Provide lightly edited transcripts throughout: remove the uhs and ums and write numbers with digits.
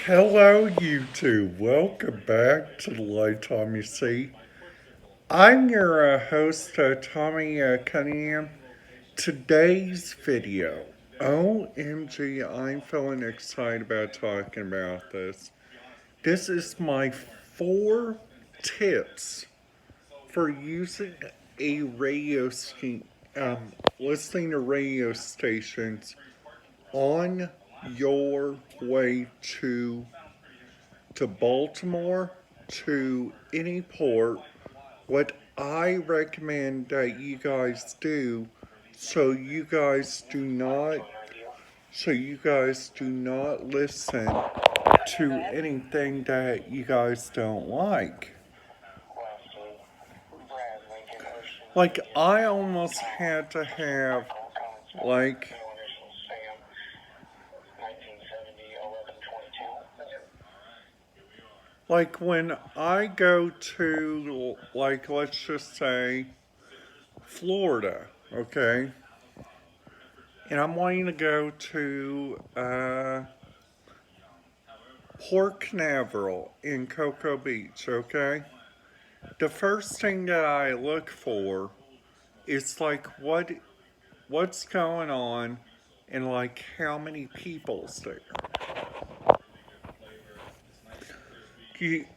Hello, YouTube. Welcome back to the Light Tommy C. I'm your host, Tommy Cunningham. Today's video, OMG, I'm feeling excited about talking about this. This is my 4 tips for using a listening to radio stations on your way to Baltimore, to any port, what I recommend that you guys do so you guys do not listen to anything that you guys don't like. Like I almost had to have like when I go to, like, let's just say Florida, okay? And I'm wanting to go to Port Canaveral in Cocoa Beach, okay? The first thing that I look for is like what's going on and like how many people's there.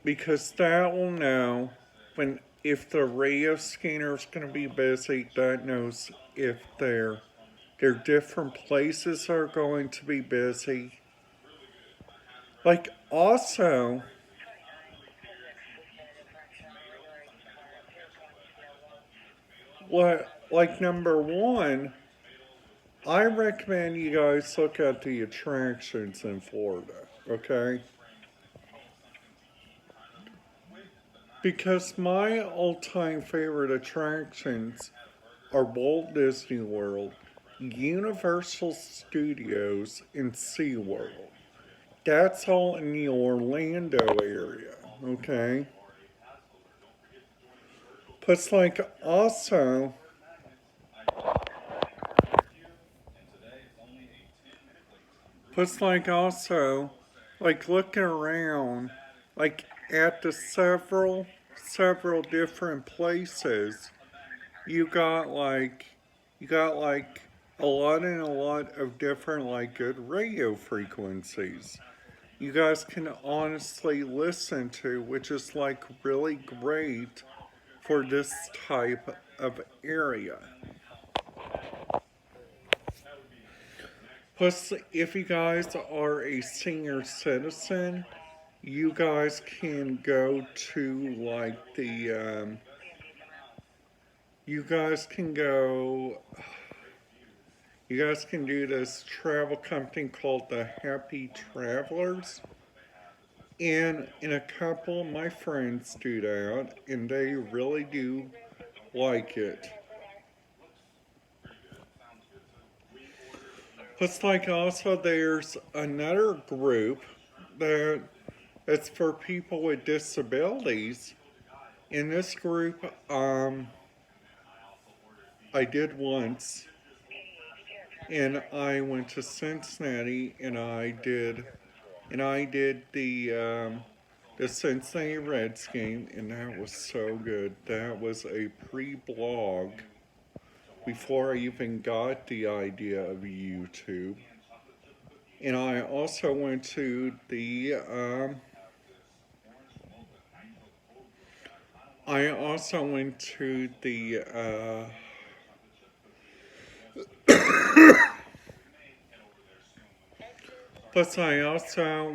Because that will know when if the radio scanner is going to be busy. That knows if their different places are going to be busy. Like also, like number one, I recommend you guys look at the attractions in Florida, okay? Because my all-time favorite attractions are Walt Disney World, Universal Studios, and SeaWorld. That's all in the Orlando area, okay? Plus, like, also, like, looking around, like, at the several different places, you got like a lot of different like good radio frequencies you guys can honestly listen to, which is like really great for this type of area. Plus, if you guys are a senior citizen, you guys can go to like you guys can go you guys can do this travel company called the Happy Travelers. And a couple of my friends do that, and they really do like it. Plus, like, also, there's another group that it's for people with disabilities. In this group, I did once, and I went to Cincinnati, and I did the Cincinnati Reds game, and that was so good. That was a pre-blog before I even got the idea of YouTube. And I also went to the plus I also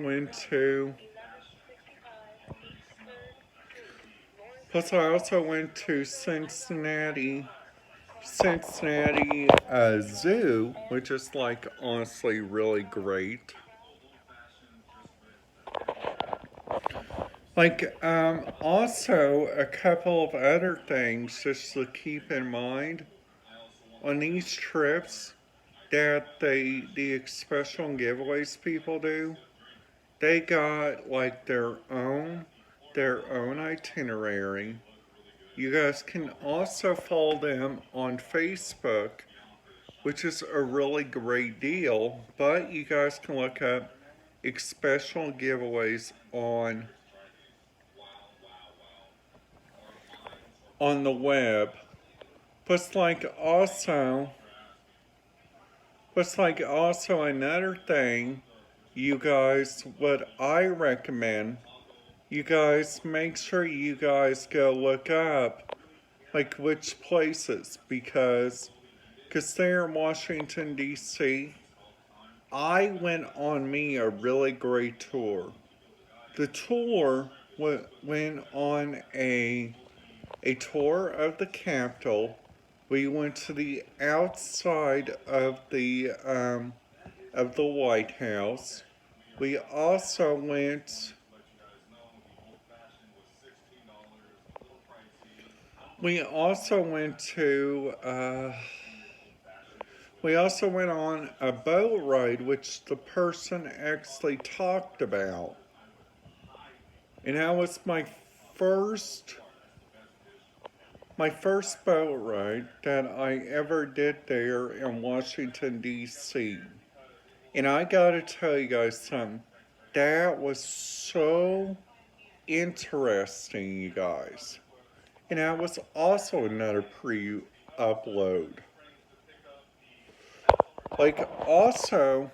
went to Cincinnati Zoo, which is like honestly really great. Like, also a couple of other things just to keep in mind on these trips that the special giveaways people do. They got like their own itinerary. You guys can also follow them on Facebook, which is a really great deal. But you guys can look up special giveaways on the web. Plus like also another thing, you guys, what I recommend, you guys make sure you guys go look up like which places because there in Washington D.C. I went on me a really great tour. The tour went on a tour of the Capitol. We went to the outside of the White House. We also went. We also went to. We also went on a boat ride, which the person actually talked about, and that was first my first boat ride that I ever did there in Washington, D.C. And I gotta tell you guys something. That was so interesting, you guys. And that was also another pre upload. Like, also,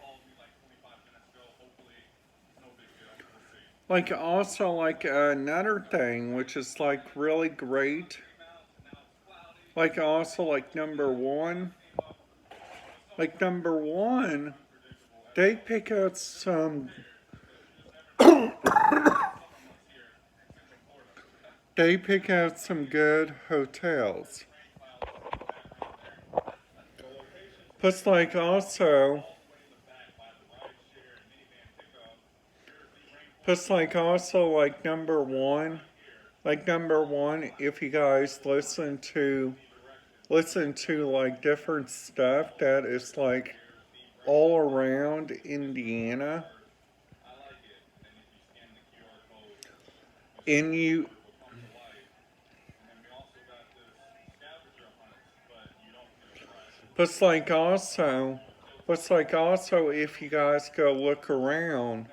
like another thing, which is like really great. Like, also, like number one, they pick out some. They pick out some good hotels. Plus, like also, like number one, if you guys listen to like different stuff that is like all around Indiana, and you But like also if you guys go look around,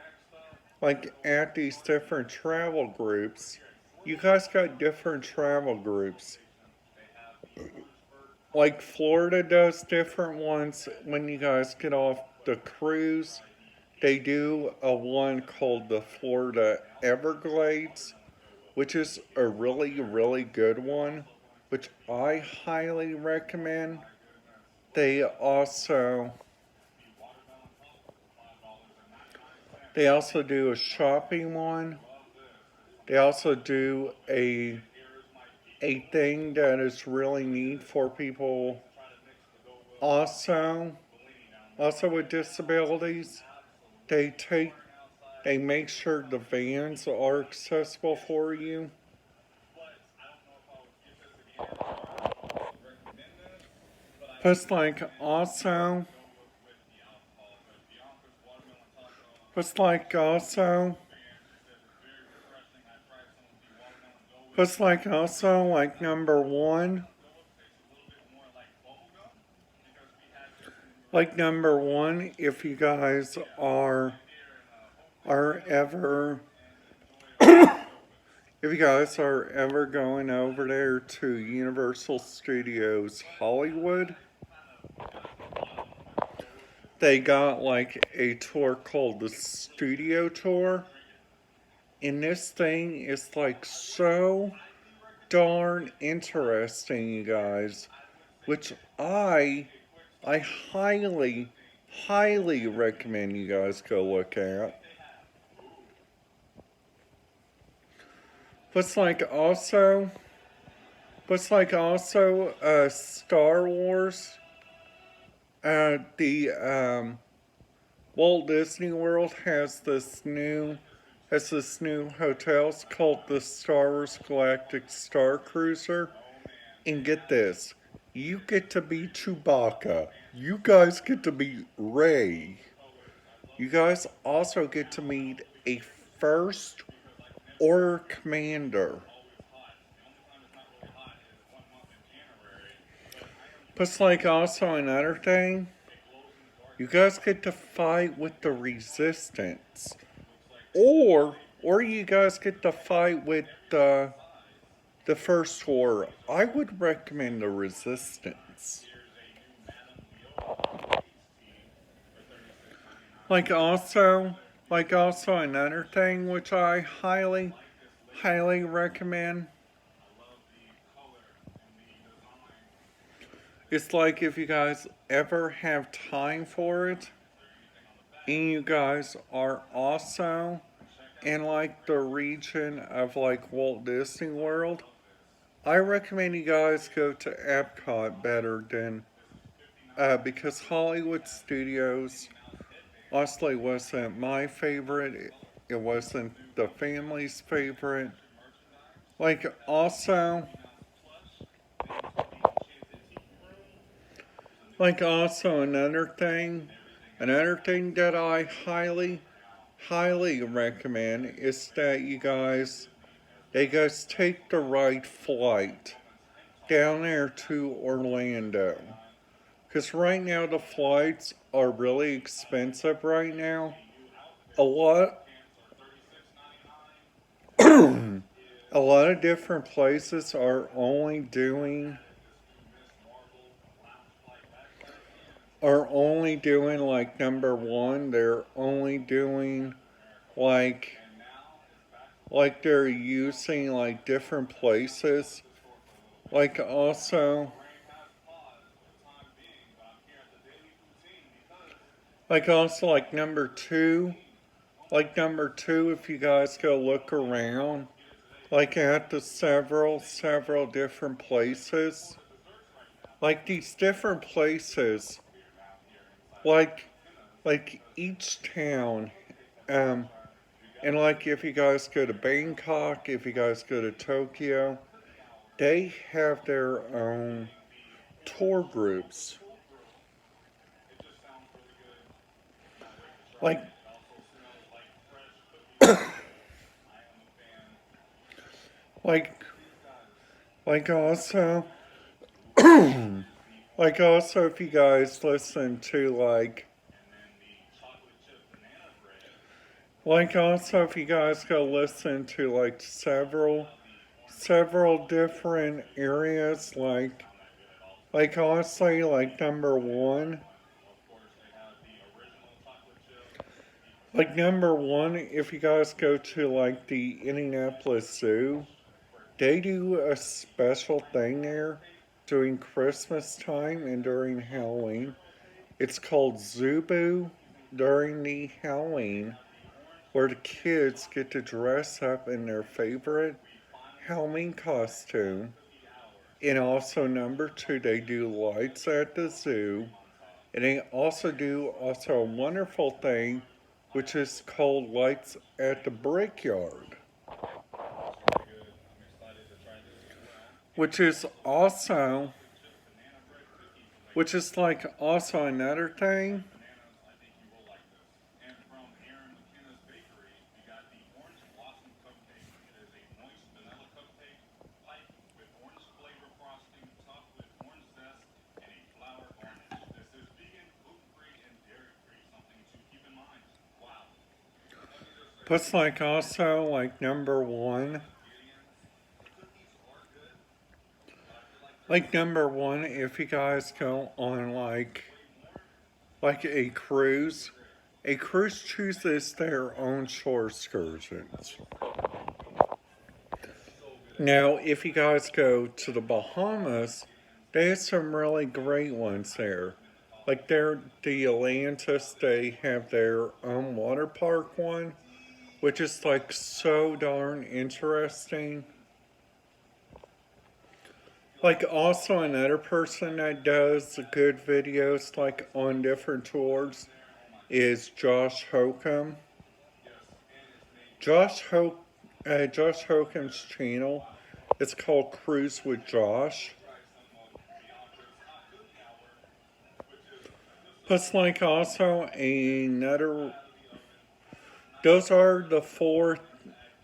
like at these different travel groups, you guys got different travel groups. Like Florida does different ones when you guys get off the cruise. They do a one called the Florida Everglades, which is a really, really good one, which I highly recommend. They also They also do a shopping one. They also do a thing that is really neat for people also with disabilities. They take they make sure the vans are accessible for you. Plus like also plus like also plus like number one. Like number one, if you guys are ever if you guys are ever going over there to Universal Studios Hollywood, they got like a tour called the Studio Tour. And this thing is like so darn interesting, you guys, which I highly, highly recommend you guys go look at. But Star Wars. The Walt Disney World has this new hotel. It's called the Star Wars Galactic Star Cruiser. And get this, you get to be Chewbacca. You guys get to be Rey. You guys also get to meet a first order commander. But like also another thing, You guys get to fight with the resistance. Or you guys get to fight with the first war. I would recommend the resistance. Like also, like also, another thing which I highly recommend is like if you guys ever have time for it and you guys are also in like the region of like Walt Disney World, I recommend you guys go to Epcot better than because Hollywood Studios honestly wasn't my favorite. It wasn't the family's favorite. Like also, like also, another thing that I highly recommend is that you guys take the right flight down there to Orlando. Because right now the flights are really expensive right now. A lot, a lot of different places are only doing like number one. They're only doing like they're using like different places. Like also, like number two, if you guys go look around, like at the several different places, like these different places, like each town, um, and like if you guys go to Bangkok, if you guys go to Tokyo, they have their own tour groups. Like like like also also, if you guys listen to also, if you guys go listen to like several different areas, like honestly, like number one, if you guys go to like the Indianapolis Zoo, they do a special thing there during Christmas time and during Halloween. It's called Zubu during the Halloween, where the kids get to dress up in their favorite Halloween costume. And also number two, they do lights at the zoo. And they also do also a wonderful thing, which is called lights at the brickyard, which is also, which is like also another thing. Plus, like also like number one, if you guys go on like a cruise chooses their own shore excursions. Now, if you guys go to the Bahamas, they have some really great ones there. Like the Atlantis, they have their own water park one, which is like so darn interesting. Like also another person that does good videos like on different tours is Josh Hokum. Josh Hokum's channel. It's called Cruise with Josh. Plus, like also another. Those are the four.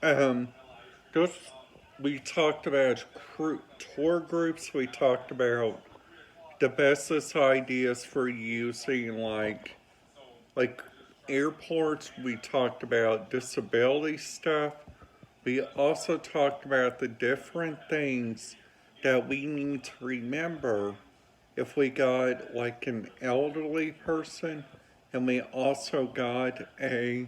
Um, those we talked about tour groups. We talked about the bestest ideas for using like airports, we talked about disability stuff. We also talked about the different things that we need to remember if we got like an elderly person, and we also got a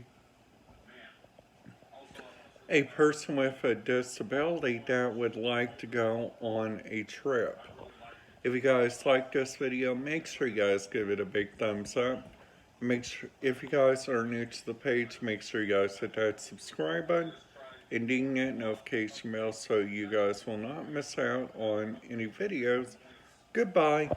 person with a disability that would like to go on a trip. If you guys like this video, make sure you guys give it a big thumbs up. Make sure, if you guys are new to the page, make sure you guys hit that subscribe button and ding that notification bell so you guys will not miss out on any videos. Goodbye.